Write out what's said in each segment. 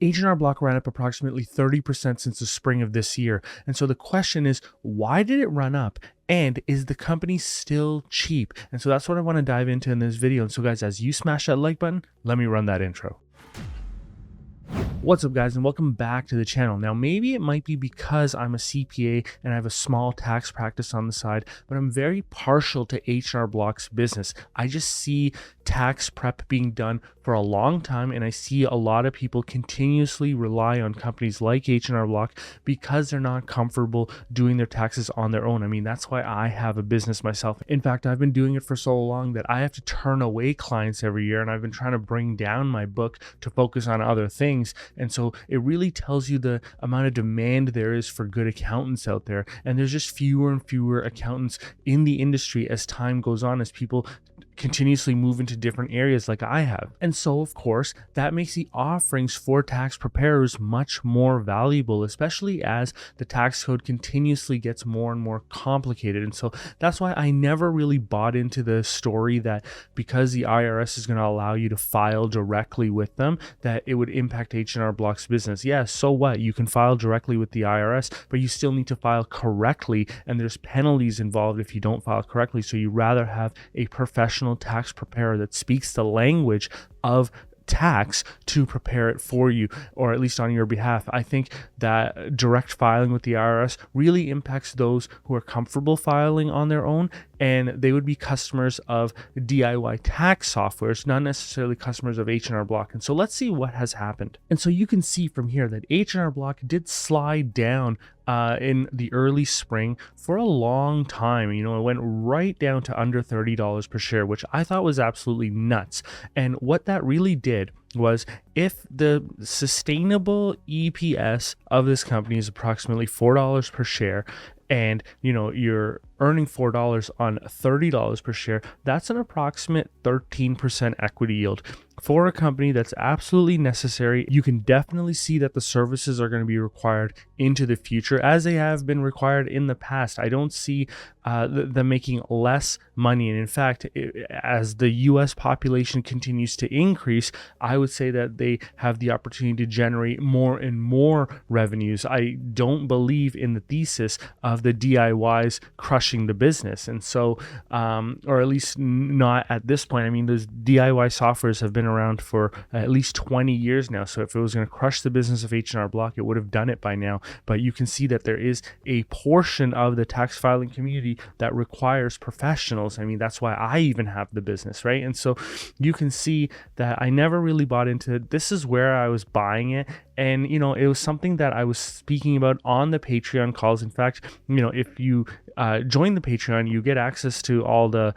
H&R Block ran up approximately 30% since the spring of this year. And so the question is, why did it run up? And is the company still cheap? And so that's what I want to dive into in this video. And so guys, as you smash that like button, let me run that intro. What's up guys, and welcome back to the channel. Now maybe it might be because I'm a CPA and I have a small tax practice on the side, but I'm very partial to H&R Block's business. I just see tax prep being done for a long time, and I see a lot of people continuously rely on companies like H&R Block because they're not comfortable doing their taxes on their own. I mean, that's why I have a business myself. In fact, I've been doing it for so long that I have to turn away clients every year, and I've been trying to bring down my book to focus on other things. And so it really tells you the amount of demand there is for good accountants out there. And there's just fewer and fewer accountants in the industry as time goes on, as people continuously move into different areas like I have. And so of course that makes the offerings for tax preparers much more valuable, especially as the tax code continuously gets more and more complicated. And so that's why I never really bought into the story that because the IRS is going to allow you to file directly with them, that it would impact H&R Block's business. Yeah, so what? You can file directly with the IRS, but you still need to file correctly, and there's penalties involved if you don't file correctly. So you rather have a professional tax preparer that speaks the language of tax to prepare it for you, or at least on your behalf. I think that direct filing with the IRS really impacts those who are comfortable filing on their own, and they would be customers of DIY tax softwares, not necessarily customers of H&R Block. And so let's see what has happened. And so you can see from here that H&R Block did slide down in the early spring for a long time. You know, it went right down to under $30 per share, which I thought was absolutely nuts. And what that really did was, if the sustainable EPS of this company is approximately $4 per share, and you know you're earning $4 on $30 per share, that's an approximate 13% equity yield for a company that's absolutely necessary. You can definitely see that the services are going to be required into the future, as they have been required in the past. I don't see them making less money. And in fact, as the US population continues to increase, I would say that they have the opportunity to generate more and more revenues. I don't believe in the thesis of the DIYs crushing the business. And so, or at least not at this point. I mean, those DIY softwares have been around for at least 20 years now. So if it was going to crush the business of H&R Block, it would have done it by now. But you can see that there is a portion of the tax filing community that requires professionals. I mean, that's why I even have the business, right? And so you can see that I never really bought into it. This is where I was buying it. And, you know, it was something that I was speaking about on the Patreon calls. In fact, you know, if you join the Patreon, you get access to all the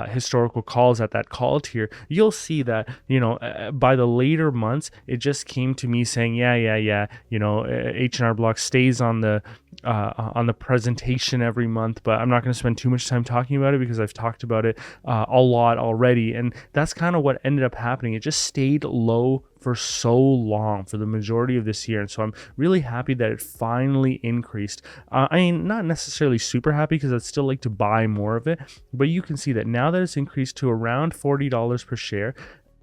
historical calls at that call tier. You'll see that, you know, by the later months, it just came to me saying, yeah, you know, H&R Block stays on the presentation every month, but I'm not going to spend too much time talking about it because I've talked about it a lot already. And that's kind of what ended up happening. It just stayed low for so long for the majority of this year. And so I'm really happy that it finally increased. I mean, not necessarily super happy because I'd still like to buy more of it, but you can see that now that it's increased to around $40 per share,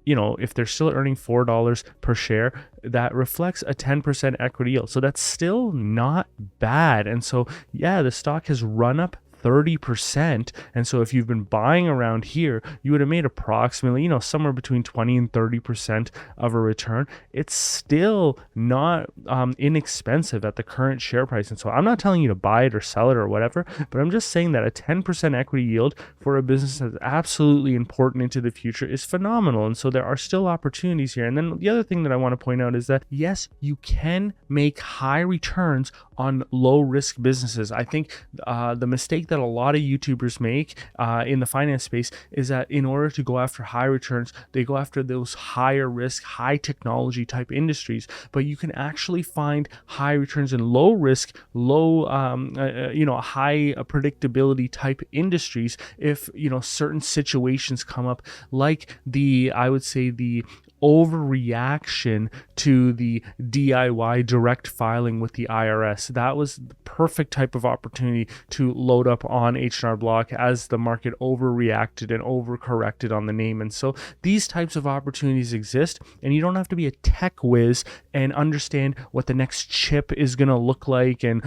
you know, if they're still earning $4 per share, that reflects a 10% equity yield. So that's still not bad. And so, yeah, the stock has run up 30%. And so if you've been buying around here, you would have made approximately, you know, somewhere between 20 and 30% of a return. It's still not inexpensive at the current share price. And so I'm not telling you to buy it or sell it or whatever, but I'm just saying that a 10% equity yield for a business that's absolutely important into the future is phenomenal. And so there are still opportunities here. And then the other thing that I want to point out is that, yes, you can make high returns on low risk businesses. I think the mistake that a lot of YouTubers make in the finance space is that in order to go after high returns, they go after those higher risk, high technology type industries. But you can actually find high returns in low risk, low, high predictability type industries if, you know, certain situations come up, like I would say the overreaction to the DIY direct filing with the IRS. That was the perfect type of opportunity to load up on H&R Block as the market overreacted and overcorrected on the name. And so these types of opportunities exist, and you don't have to be a tech whiz and understand what the next chip is going to look like and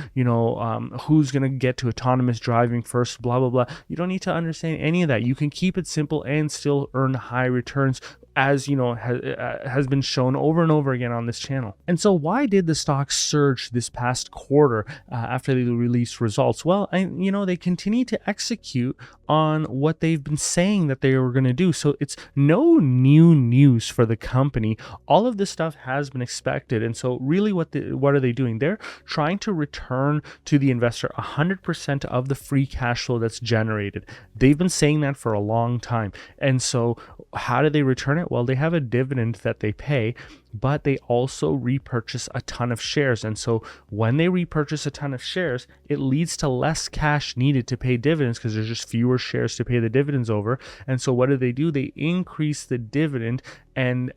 who's going to get to autonomous driving first, blah blah blah. You don't need to understand any of that. You can keep it simple and still earn high returns, as has been shown over and over again on this channel. And so why did the stock surge this past quarter after they released results? Well, they continue to execute on what they've been saying that they were going to do. So it's no new news for the company. All of this stuff has been expected. And so really what are they doing? They're trying to return to the investor 100% of the free cash flow that's generated. They've been saying that for a long time. And so how do they return it? Well, they have a dividend that they pay, but they also repurchase a ton of shares. And so when they repurchase a ton of shares, it leads to less cash needed to pay dividends because there's just fewer shares to pay the dividends over. And so what do? They increase the dividend. And,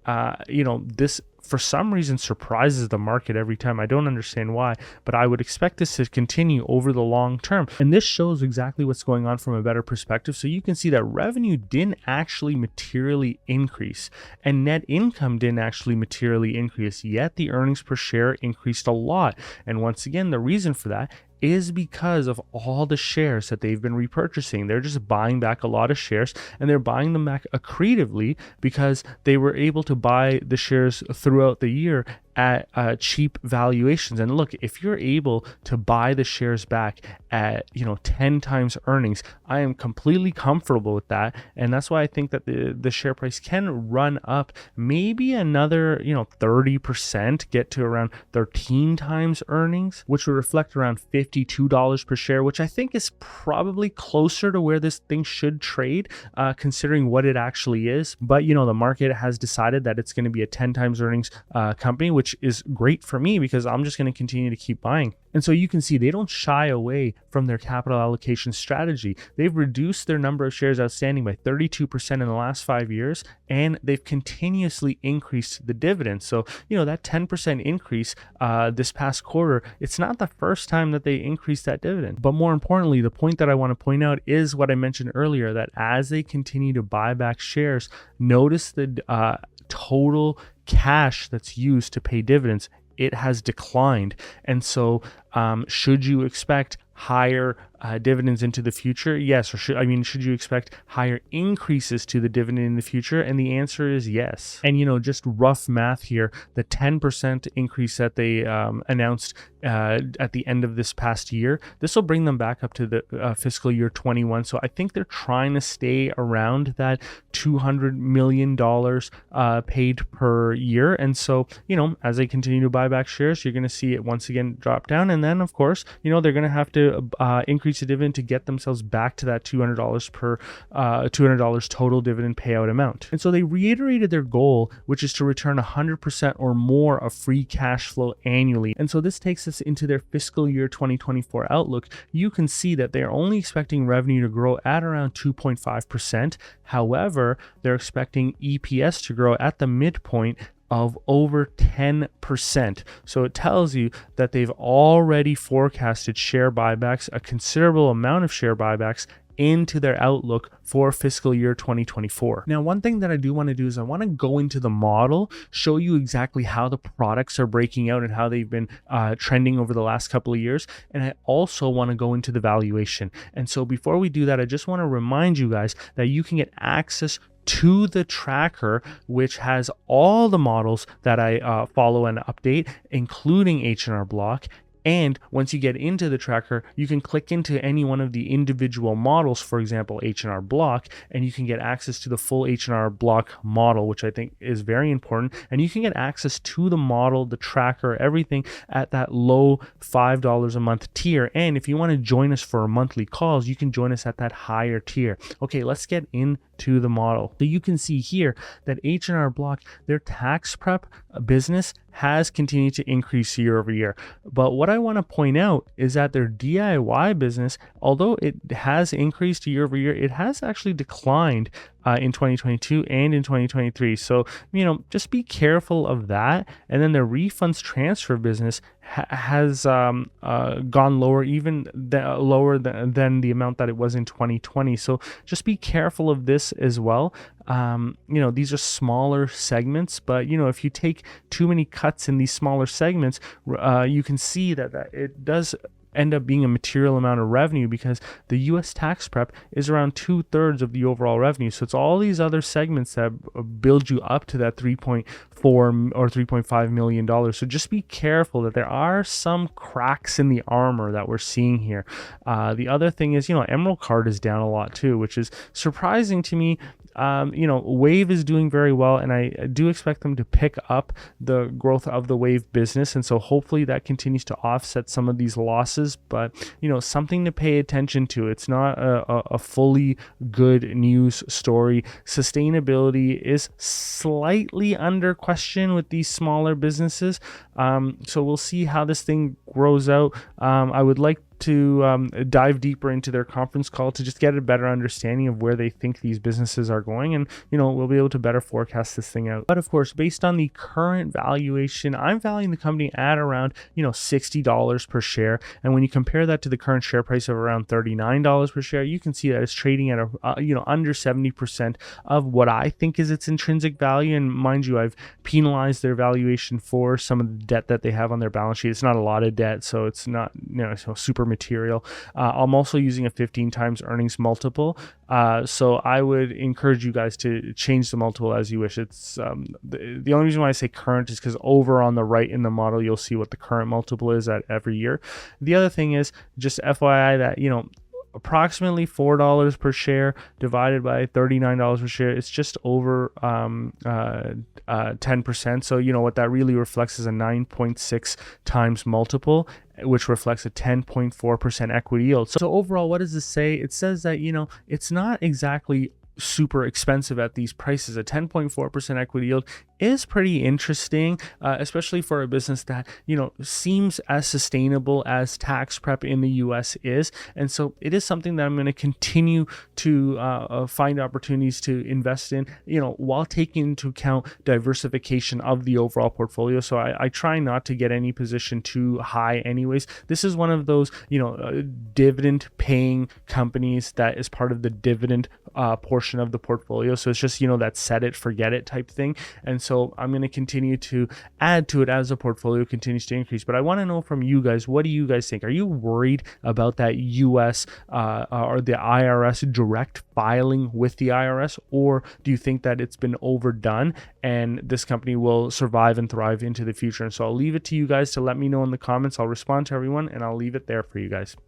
this for some reason surprises the market every time. I don't understand why, but I would expect this to continue over the long term. And this shows exactly what's going on from a better perspective. So you can see that revenue didn't actually materially increase and net income didn't actually materially increase, yet the earnings per share increased a lot. And once again, the reason for that is because of all the shares that they've been repurchasing. They're just buying back a lot of shares, and they're buying them back accretively because they were able to buy the shares throughout the year at cheap valuations. And look, if you're able to buy the shares back at 10 times earnings, I am completely comfortable with that. And that's why I think that the share price can run up maybe another 30%, get to around 13 times earnings, which would reflect around $52 per share, which I think is probably closer to where this thing should trade, considering what it actually is. But the market has decided that it's going to be a 10 times earnings company, which is great for me because I'm just going to continue to keep buying. And so you can see they don't shy away from their capital allocation strategy. They've reduced their number of shares outstanding by 32% in the last 5 years, and they've continuously increased the dividend. So, that 10% increase this past quarter, it's not the first time that they increased that dividend. But more importantly, the point that I want to point out is what I mentioned earlier, that as they continue to buy back shares, notice the total cash that's used to pay dividends, it has declined. And so should you expect higher dividends into the future? Yes. Or should you expect higher increases to the dividend in the future? And the answer is yes. And just rough math here, the 10% increase that they announced at the end of this past year, this will bring them back up to the fiscal year 21. So I think they're trying to stay around that $200 million paid per year. And so, as they continue to buy back shares, you're going to see it once again drop down. And then, of course, they're going to have to increase the dividend to get themselves back to that $200 per $200 total dividend payout amount. And so they reiterated their goal, which is to return 100% or more of free cash flow annually. And so this takes us into their fiscal year 2024 outlook. You can see that they're only expecting revenue to grow at around 2.5%. However, they're expecting EPS to grow at the midpoint of over 10%. So it tells you that they've already forecasted share buybacks, a considerable amount of share buybacks, into their outlook for fiscal year 2024. Now, one thing that I do want to do is I want to go into the model, show you exactly how the products are breaking out and how they've been trending over the last couple of years. And I also want to go into the valuation. And so before we do that, I just want to remind you guys that you can get access to the tracker, which has all the models that I follow and update, including H&R Block. And once you get into the tracker, you can click into any one of the individual models, for example, H&R Block, and you can get access to the full H&R Block model, which I think is very important. And you can get access to the model, the tracker, everything at that low $5 a month tier. And if you want to join us for monthly calls, you can join us at that higher tier. Okay, let's get into the model. So you can see here that H&R Block, their tax prep business has continued to increase year over year. But what I want to point out is that their DIY business, although it has increased year over year, it has actually declined in 2022 and in 2023. So, just be careful of that. And then the refunds transfer business has gone lower, even lower than the amount that it was in 2020. So just be careful of this as well. These are smaller segments, but if you take too many cuts in these smaller segments, you can see that it does end up being a material amount of revenue, because the US tax prep is around 2/3 of the overall revenue. So it's all these other segments that build you up to that 3.4 or $3.5 million. So just be careful that there are some cracks in the armor that we're seeing here. The other thing is, Emerald Card is down a lot too, which is surprising to me. Wave is doing very well, and I do expect them to pick up the growth of the Wave business, and so hopefully that continues to offset some of these losses. But something to pay attention to. It's not a fully good news story. Sustainability is slightly under question with these smaller businesses, so we'll see how this thing grows out. I would like to dive deeper into their conference call to just get a better understanding of where they think these businesses are going, and we'll be able to better forecast this thing out. But of course, based on the current valuation, I'm valuing the company at around $60 per share, and when you compare that to the current share price of around $39 per share, you can see that it's trading at under 70% of what I think is its intrinsic value. And mind you, I've penalized their valuation for some of the debt that they have on their balance sheet. It's not a lot of debt, so it's not super material. I'm also using a 15 times earnings multiple. So I would encourage you guys to change the multiple as you wish. It's the only reason why I say current is because over on the right in the model, you'll see what the current multiple is at every year. The other thing is just FYI that, approximately $4 per share divided by $39 per share, it's just over 10%. So what that really reflects is a 9.6 times multiple, which reflects a 10.4% equity yield. So overall, what does this say? It says that it's not exactly super expensive at these prices. A 10.4% equity yield is pretty interesting, especially for a business that seems as sustainable as tax prep in the US is. And so it is something that I'm going to continue to find opportunities to invest in, while taking into account diversification of the overall portfolio. So I try not to get any position too high anyways. This is one of those dividend paying companies that is part of the dividend portion of the portfolio. So it's just that set it forget it type thing. And so I'm going to continue to add to it as the portfolio continues to increase. But I want to know from you guys, what do you guys think? Are you worried about that US or the IRS direct filing with the IRS, or do you think that it's been overdone and this company will survive and thrive into the future? And so I'll leave it to you guys to let me know in the comments. I'll respond to everyone, and I'll leave it there for you guys.